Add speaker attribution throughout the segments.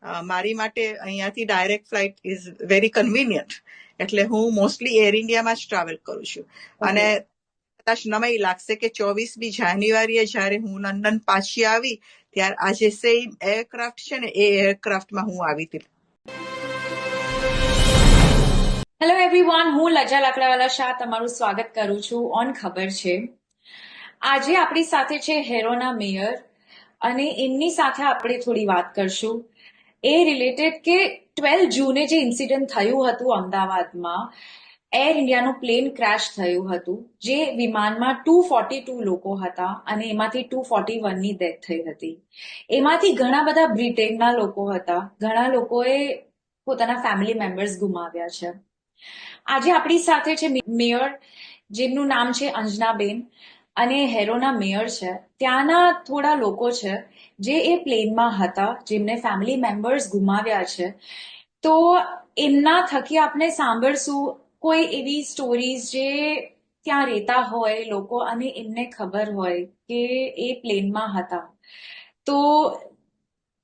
Speaker 1: મારી માટે અહીંયાથી direct flight is very convenient, એટલે હું મોસ્ટલી એર ઇન્ડિયામાં જ ટ્રાવેલ કરું છું. અને કદાચ નવાઈ લાગશે કે 24મી જાન્યુઆરીએ જ્યારે હું લંડન પાછી આવી ત્યારે આજે સેમ એરક્રાફ્ટ છે ને એ એરક્રાફ્ટમાં હું આવી હતી.
Speaker 2: હેલો એવરીવન, હું લજા લાકડાવાલા શાહ તમારું સ્વાગત કરું છું ઓન ખબર છે. આજે આપણી સાથે છે હેરોના મેયર અને એમની સાથે આપણે થોડી વાત કરશું એ રિલેટેડ કે 12 જૂને જે ઇન્સિડન્ટ થયું હતું અમદાવાદમાં, એર ઇન્ડિયાનું પ્લેન ક્રેશ થયું હતું, જે વિમાનમાં 242 લોકો હતા અને એમાંથી 241ની ડેથ થઈ હતી. એમાંથી ઘણા બધા બ્રિટેનના લોકો હતા, ઘણા લોકોએ પોતાના ફેમિલી મેમ્બર્સ ગુમાવ્યા છે. આજે આપણી સાથે છે મેયર, જેમનું નામ છે અંજનાબેન, અને હેરોના મેયર છે. ત્યાંના થોડા લોકો છે જે એ પ્લેનમાં હતા, જેમને ફેમિલી મેમ્બર્સ ગુમાવ્યા છે. તો એમના થકી આપણે સાંભળશું કોઈ એવી સ્ટોરીઝ જે ત્યાં રહેતા હોય લોકો અને એમને ખબર હોય કે એ પ્લેનમાં હતા. તો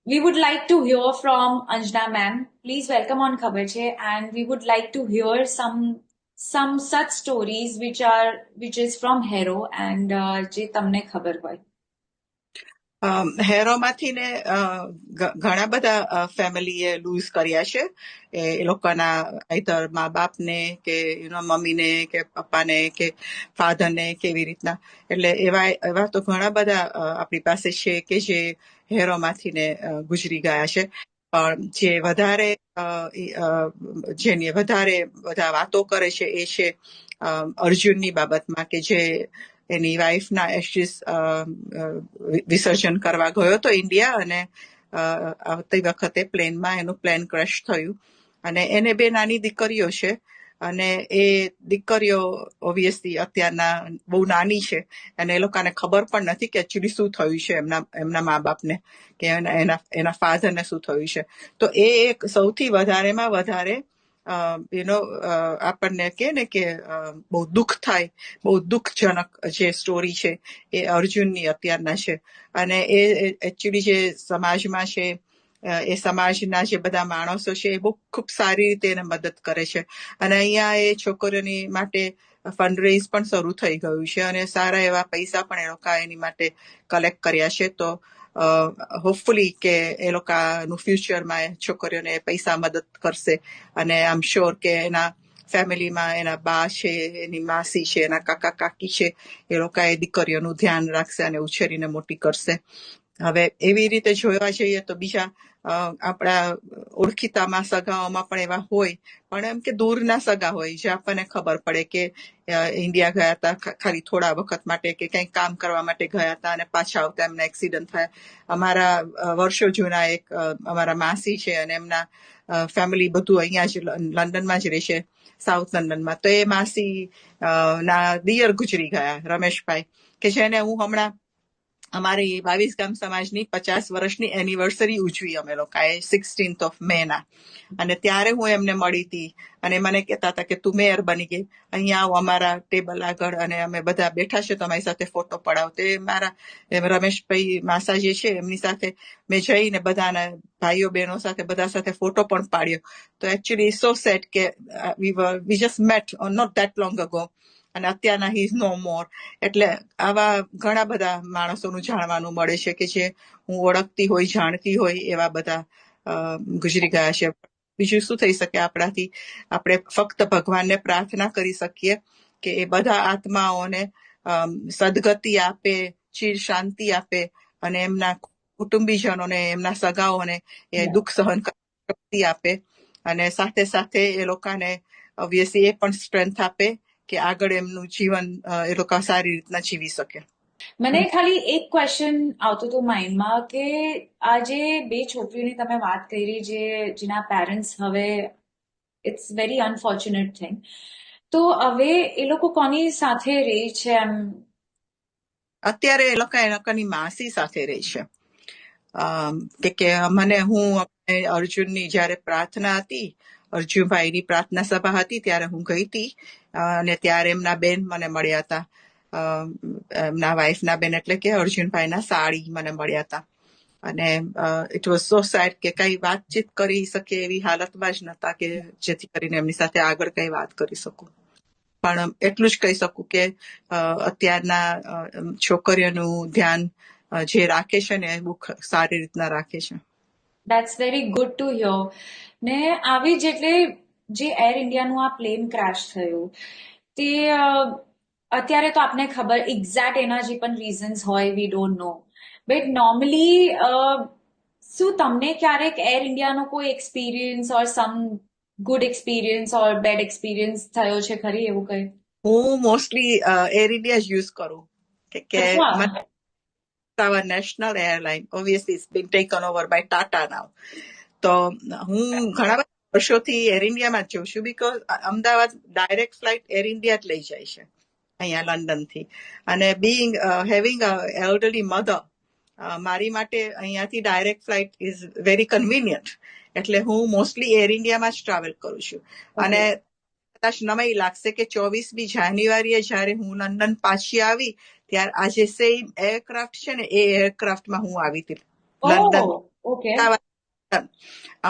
Speaker 2: we would like to hear from Anjana ma'am. Please welcome on Khabar Che, and we would like to hear some such stories which is from Hero and je tamne khabar hoy.
Speaker 1: હેરોમાંથી ને ઘણા બધા ફેમિલીએ loose કર્યા છે. એ લોકોના either મા બાપને કે મમ્મીને કે પપ્પાને કે ફાધરને કેવી રીતના. એટલે એવા તો ઘણા બધા આપણી પાસે છે કે જે હેરોમાંથી ને ગુજરી ગયા છે. પણ જે જેની વધારે બધા વાતો કરે છે એ છે અર્જુનની બાબતમાં, કે જે એની વાઇફના એશિસ વિસર્જન કરવા ગયો હતો ઇન્ડિયા, અને આવતી વખતે પ્લેનમાં એનું પ્લેન ક્રેશ થયું. અને એને 2 નાની દીકરીઓ છે, અને એ દીકરીઓ ઓબ્વિયસલી અત્યારના બહુ નાની છે અને એ લોકોને ખબર પણ નથી કે એકચ્યુઅલી શું થયું છે એમના મા બાપને, કે એના ફાધરને શું થયું છે. તો એ એક સૌથી વધારેમાં વધારે આપણને કે ને કે બહુ દુઃખ થાય, બહુ દુઃખજનક જે સ્ટોરી છે એ અર્જુનની અત્યારના છે. અને એ એકચ્યુઅલી જે સમાજમાં છે, એ સમાજના જે બધા માણસો છે એ બહુ ખૂબ સારી રીતે એને મદદ કરે છે. અને અહીંયા એ છોકરીઓની માટે ફંડરેઇઝ પણ શરૂ થઈ ગયું છે અને સારા એવા પૈસા પણ એ લોકો એની માટે કલેક્ટ કર્યા છે. તો હોપફુલી કે એ લોકોનું ફ્યુચરમાં છોકરીઓને પૈસા મદદ કરશે. અને આઈ એમ શ્યોર કે એના ફેમિલીમાં એના બા છે, એની માસી છે, એના કાકા કાકી છે, એ લોકો એ દીકરીઓનું ધ્યાન રાખશે અને ઉછેરીને મોટી કરશે. હવે એવી રીતે જોવા જઈએ તો બીજા આપણા ઓળખીતામાં સગાઓમાં પણ એવા હોય, પણ એમ કે દૂરના સગા હોય જે આપણને ખબર પડે કે ઇન્ડિયા ગયા હતા ખાલી થોડા વખત માટે કે કંઈક કામ કરવા માટે ગયા હતા અને પાછા આવતા એમના એક્સિડન્ટ થયા. અમારા વર્ષો જૂના એક અમારા માસી છે અને એમના ફેમિલી બધું અહીંયા જ લંડનમાં જ રહે છે, સાઉથ લંડનમાં. તો એ માસી ના દિયર ગુજરી ગયા, રમેશભાઈ, કે જેને હું હમણાં અમારી 22 ગામ સમાજની 50 વર્ષની એનિવર્સરી ઉજવી અમે લોકોએ 16th મે ના. અને ત્યારે હું એમને મળી હતી અને મને કહેતા હતા કે તું મેયર બની ગઈ, અહીંયા આવો અમારા ટેબલ આગળ અને અમે બધા બેઠા છે, તમારી સાથે ફોટો પડાવો. તે મારા રમેશભાઈ માસા જે છે એમની સાથે મેં જઈને બધાના ભાઈઓ બહેનો સાથે બધા સાથે ફોટો પણ પાડ્યો. તો એકચ્યુઅલી સો સેડ કે we just met not that long ago, અને અત્યારના હી ઇઝ નો મોર. એટલે આવા ઘણા બધા માણસોનું જાણવાનું મળે છે કે જે હું ઓળખતી હોય, જાણતી હોય, એવા બધા ગુજરી ગયા છે. બીજું શું થઈ શકે આપણાથી? આપણે ફક્ત ભગવાનને પ્રાર્થના કરી શકીએ કે એ બધા આત્માઓને સદગતિ આપે, ચીર શાંતિ આપે, અને એમના કુટુંબીજનોને, એમના સગાઓને એ દુઃખ સહન કરવાની શક્તિ આપે, અને સાથે સાથે એ લોકોને ઓબ્વિયસલી એ પણ સ્ટ્રેન્થ આપે કે આગળ એમનું જીવન એ લોકો સારી રીતના જીવી શકે.
Speaker 2: મને ખાલી એક ક્વેશ્ચન આવતો હતો માઇન્ડમાં કે આ જે 2 છોકરીઓની તમે વાત કરી જેના પેરેન્ટ્સ હવે ઇટ્સ વેરી અનફોર્ચ્યુનેટ થિંગ, તો હવે એ લોકો કોની સાથે રહે છે? એમ
Speaker 1: અત્યારે એ લોકોની માસી સાથે રહે છે. કે હું અર્જુનની જયારે પ્રાર્થના હતી, અર્જુનભાઈની પ્રાર્થના સભા હતી, ત્યારે હું ગઈ હતી અને ત્યારે એમના બેન મને મળ્યા હતા, એમના વાઈફના બેન, એટલે કે અર્જુનભાઈના સાળી મને મળ્યા હતા. અને ઇટ વોઝ સો સેડ કે કઈ વાતચીત કરી શકે એવી હાલતમાં જ નતા કે જેથી કરીને એમની સાથે આગળ કઈ વાત કરી શકું. પણ એટલું જ કહી શકું કે અત્યારના છોકરીઓનું ધ્યાન જે રાખે છે ને એ બહુ સારી રીતના રાખે છે.
Speaker 2: That's very good to hear. ને આવી જ એટલે જે એર ઇન્ડિયાનું આ પ્લેન ક્રેશ થયું તે અત્યારે તો આપને ખબર એક્ઝેક્ટ એના જે પણ રીઝન્સ હોય we don't know, but normally શું તમને ક્યારેક એર ઇન્ડિયાનો કોઈ experience or sum good experience or bad experience થયો છે ખરી એવું કઈ?
Speaker 1: હું મોસ્ટલી એર ઇન્ડિયા જ યુઝ કરું કે
Speaker 2: અચ્છા.
Speaker 1: our national airline. Obviously, it's been taken over by Tata now. તો હું ઘણા બધા વર્ષોથી એર ઇન્ડિયામાં જ જઉં છું because Ahmedabad direct flight air India જ લઈ જાય છે અહીંયા લંડનથી. અને being having a elderly mother, મારી માટે અહીંયાથી direct flight is very convenient. એટલે હું મોસ્ટલી એર ઇન્ડિયામાં જ ટ્રાવેલ કરું છું. અને કદાચ નવાઈ લાગશે કે 24મી જાન્યુઆરીએ જ્યારે હું લંડન પાછી આવી ત્યારે આ જે સેમ એરક્રાફ્ટ છે ને એ એરક્રાફ્ટમાં હું આવી હતી લંડન.
Speaker 2: ઓકે.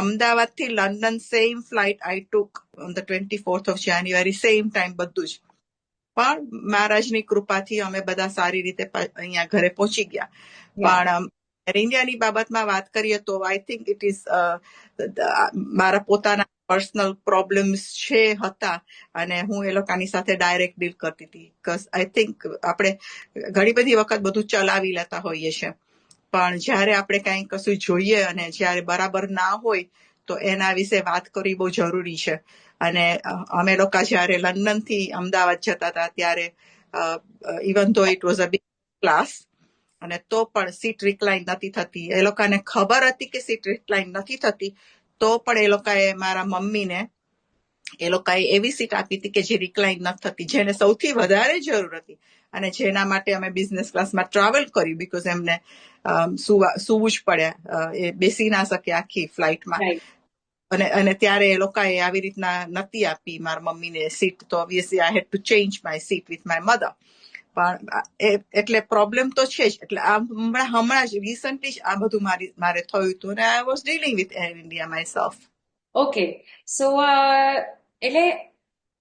Speaker 1: અમદાવાદથી London same flight I took on the 24th of January, same time બધું જ. પણ મહારાજની કૃપાથી અમે બધા સારી રીતે અહીંયા ઘરે પહોંચી ગયા. પણ એર ઇન્ડિયાની બાબતમાં વાત કરીએ તો આઈ થિંક ઇટ ઇઝ મારા પોતાના પર્સનલ પ્રોબ્લેમ્સ હતા અને હું એ લોકોની સાથે ડાયરેક્ટ ડીલ કરતી હતી. બીકોઝ આઈ થિંક આપણે ઘણી બધી વખત બધું ચલાવી લેતા હોઈએ છીએ પણ જ્યારે આપણે કંઈ કશું જોઈએ અને જ્યારે બરાબર ના હોય તો એના વિશે વાત કરવી બહુ જરૂરી છે. અને અમે લોકો જ્યારે લંડનથી અમદાવાદ જતા હતા ત્યારે ઇવન ધો it was a big class અને તો પણ સીટ રિક્લાઇન નથી થતી. એ લોકોને ખબર હતી કે સીટ રિક્લાઇન નથી થતી તો પણ એ લોકોએ મારા મમ્મીને એ લોકોએ એવી સીટ આપી હતી કે જે રિક્લાઇન નથી થતી, જેને સૌથી વધારે જરૂર હતી અને જેના માટે અમે બિઝનેસ ક્લાસમાં ટ્રાવેલ કર્યું બીકોઝ એમને સુવું જ પડે, એ બેસી ના શકે આખી ફ્લાઇટમાં. અને ત્યારે એ લોકોએ આવી રીતના નથી આપી મારા મમ્મીને સીટ, તો obviously I had to change my seat with my mother. પણ એટલે પ્રોબ્લેમ તો છે જ. એટલે હમણાં જ રિસન્ટલી જ આ બધું મારે થયું હતું અને I was dealing with air India my self.
Speaker 2: Okay, so એટલે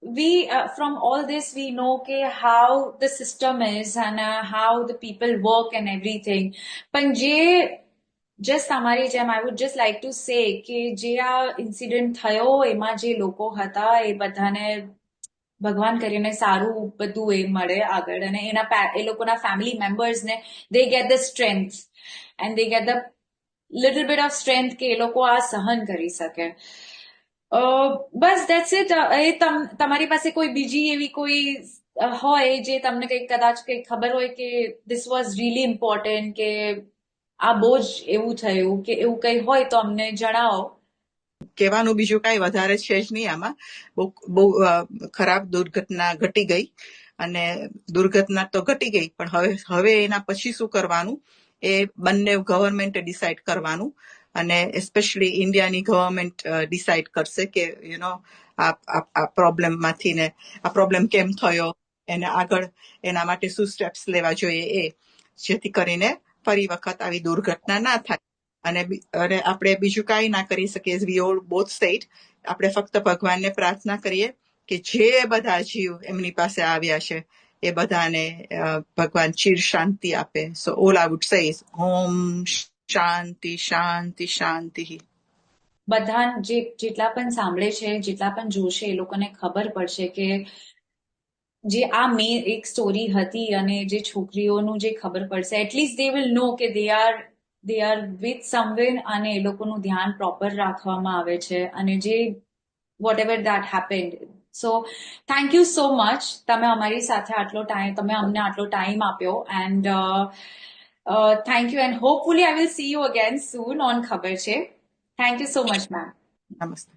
Speaker 2: we from all this we know how the system is and how the people work and everything. પણ જે જસ્ટ અમારી જેમ I would just like to say કે જે આ incident થયો એમાં જે લોકો હતા એ બધાને ભગવાન કરીને સારું બધું એ મળે આગળ અને એ લોકોના family મેમ્બર્સને they get the strength and they get the little bit of strength કે એ લોકો આ સહન કરી શકે. બસ ધેટ્સ ઇટ. એ તમારી પાસે કોઈ બીજી એવી કોઈ હોય જે તમને કંઈક કદાચ કંઈક ખબર હોય કે ધીસ વોઝ રિયલી ઇમ્પોર્ટન્ટ કે આ બહુ જ એવું થયું કે એવું કંઈ હોય તો અમને જણાવો.
Speaker 1: કહેવાનું બીજું કાંઈ વધારે છે જ નહીં આમાં. બહુ ખરાબ દુર્ઘટના ઘટી ગઈ અને દુર્ઘટના તો ઘટી ગઈ પણ હવે એના પછી શું કરવાનું એ બંને ગવર્મેન્ટે ડિસાઇડ કરવાનું અને એસ્પેશિયલી ઇન્ડિયાની ગવર્મેન્ટ ડિસાઇડ કરશે કે આ પ્રોબ્લેમમાંથી ને આ પ્રોબ્લેમ કેમ થયો એને આગળ એના માટે શું સ્ટેપ્સ લેવા જોઈએ એ, જેથી કરીને ફરી વખત આવી દુર્ઘટના ના થાય. અને આપણે બીજું કાંઈ ના કરી શકીએ. વી ઓલ બોથ સેડ આપણે ફક્ત ભગવાનને પ્રાર્થના કરીએ કે જે બધા જીવ એમની પાસે આવ્યા છે એ બધાને ભગવાન ચિર શાંતિ આપે. So all I would say is ઓમ શાંતિ શાંતિ શાંતિ.
Speaker 2: બધા જેટલા પણ સાંભળે છે, જેટલા પણ જોશે એ લોકોને ખબર પડશે કે જે આ મેઇન એક સ્ટોરી હતી અને જે છોકરીઓનું જે ખબર પડશે એટલીસ્ટ દે વિલ નો કે દે આર વિથ સમવેન અને એ લોકોનું ધ્યાન પ્રોપર રાખવામાં આવે છે અને જે whatever that happened. So thank you so much. તમે અમારી સાથે તમે અમને આટલો ટાઈમ આપ્યો and thank you and hopefully I will see you again soon on ખબર છે. Thank you so much ma'am.
Speaker 1: નમસ્તે.